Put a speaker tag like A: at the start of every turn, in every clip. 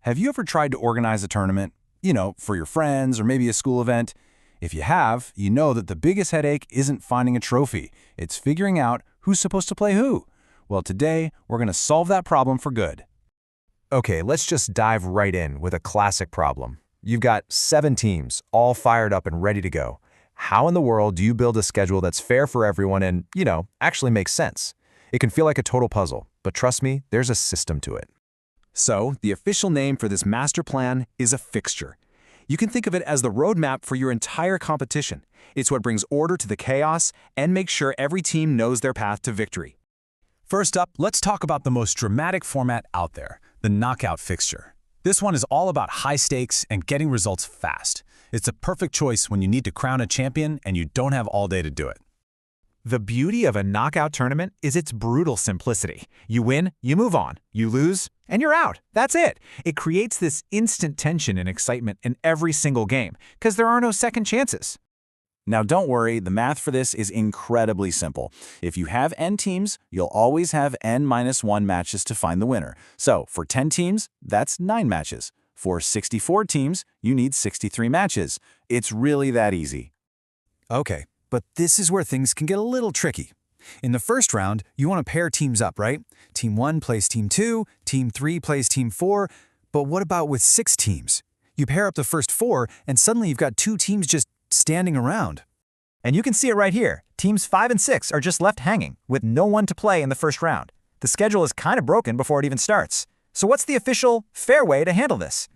A: Have you ever tried to organize a tournament? For your friends or maybe a school event? If you have, you know that the biggest headache isn't finding a trophy. It's figuring out who's supposed to play who. Well, today, we're going to solve that problem for good.
B: Okay, let's just dive right in with a classic problem. You've got 7 teams, all fired up and ready to go. How in the world do you build a schedule that's fair for everyone and, actually makes sense? It can feel like a total puzzle, but trust me, there's a system to it.
A: So, the official name for this master plan is a fixture. You can think of it as the roadmap for your entire competition. It's what brings order to the chaos and makes sure every team knows their path to victory. First up, let's talk about the most dramatic format out there, the knockout fixture. This one is all about high stakes and getting results fast. It's a perfect choice when you need to crown a champion and you don't have all day to do it.
C: The beauty of a knockout tournament is its brutal simplicity. You win, you move on. You lose, and you're out. That's it. It creates this instant tension and excitement in every single game, because there are no second chances.
A: Now don't worry, the math for this is incredibly simple. If you have n teams, you'll always have n-1 matches to find the winner. So for 10 teams, that's 9 matches. For 64 teams, you need 63 matches. It's really that easy.
D: Okay, but this is where things can get a little tricky. In the first round, you want to pair teams up, right? Team 1 plays Team 2, Team 3 plays Team 4, but what about with 6 teams? You pair up the first 4, and suddenly you've got 2 teams just standing around.
C: And you can see it right here. Teams 5 and 6 are just left hanging, with no one to play in the first round. The schedule is kind of broken before it even starts. So what's the official, fair way to handle this?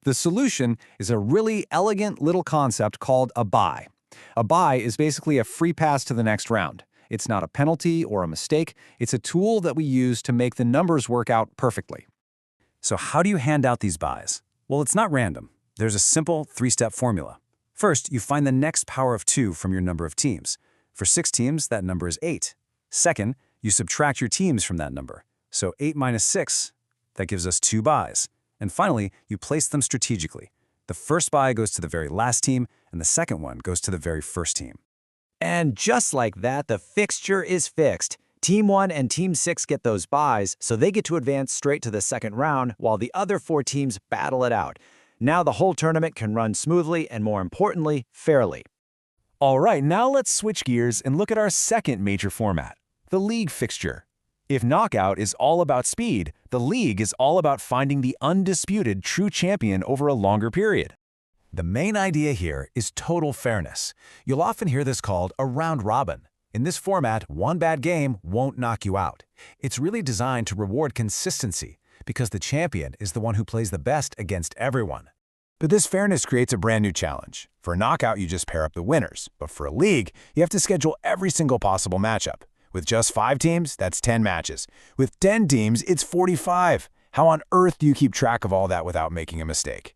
B: The solution is a really elegant little concept called a bye. A bye is basically a free pass to the next round. It's not a penalty or a mistake. It's a tool that we use to make the numbers work out perfectly.
A: So how do you hand out these buys? Well, it's not random. There's a simple 3-step formula. First, you find the next power of 2 from your number of teams. For 6 teams, that number is 8. Second, you subtract your teams from that number. So 8 minus 6, that gives us 2 buys. And finally, you place them strategically. The first buy goes to the very last team, and the second one goes to the very first team.
C: And just like that, the fixture is fixed. Team 1 and Team 6 get those buys, so they get to advance straight to the second round, while the other 4 teams battle it out. Now the whole tournament can run smoothly and, more importantly, fairly.
B: All right, now let's switch gears and look at our second major format, the league fixture. If knockout is all about speed, the league is all about finding the undisputed true champion over a longer period.
A: The main idea here is total fairness. You'll often hear this called a round robin. In this format, one bad game won't knock you out. It's really designed to reward consistency, because the champion is the one who plays the best against everyone. But this fairness creates a brand new challenge. For a knockout, you just pair up the winners. But for a league, you have to schedule every single possible matchup. With just 5 teams, that's 10 matches. With 10 teams, it's 45. How on earth do you keep track of all that without making a mistake?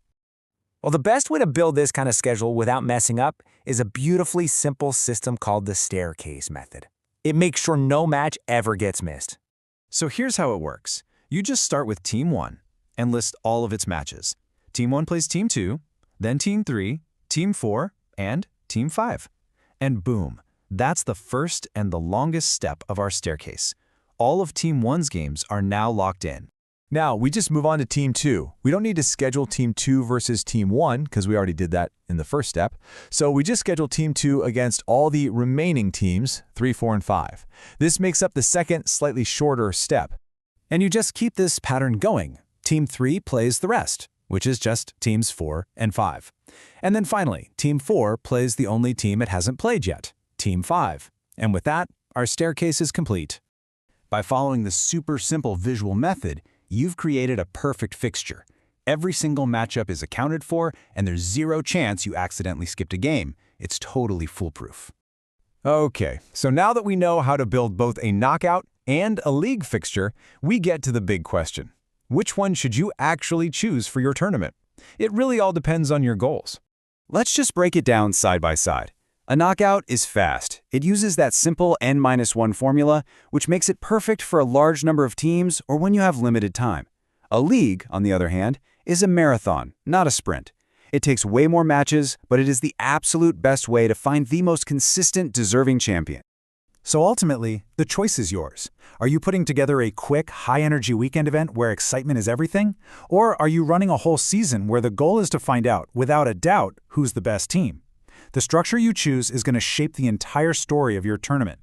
E: Well, the best way to build this kind of schedule without messing up is a beautifully simple system called the staircase method. It makes sure no match ever gets missed.
B: So here's how it works. You just start with Team 1 and list all of its matches. Team 1 plays Team 2, then Team 3, Team 4, and Team 5. And boom, that's the first and the longest step of our staircase. All of Team 1's games are now locked in. Now, we just move on to Team 2. We don't need to schedule Team 2 versus Team 1 because we already did that in the first step. So we just schedule Team 2 against all the remaining teams, 3, 4, and 5. This makes up the second, slightly shorter step. And you just keep this pattern going. Team 3 plays the rest, which is just Teams 4 and 5. And then finally, Team 4 plays the only team it hasn't played yet, Team 5. And with that, our staircase is complete. By following the super simple visual method, you've created a perfect fixture. Every single matchup is accounted for, and there's zero chance you accidentally skipped a game. It's totally foolproof. Okay, so now that we know how to build both a knockout and a league fixture, we get to the big question. Which one should you actually choose for your tournament? It really all depends on your goals. Let's just break it down side by side. A knockout is fast. It uses that simple n-1 formula, which makes it perfect for a large number of teams or when you have limited time. A league, on the other hand, is a marathon, not a sprint. It takes way more matches, but it is the absolute best way to find the most consistent, deserving champion. So ultimately, the choice is yours. Are you putting together a quick, high-energy weekend event where excitement is everything? Or are you running a whole season where the goal is to find out, without a doubt, who's the best team? The structure you choose is going to shape the entire story of your tournament.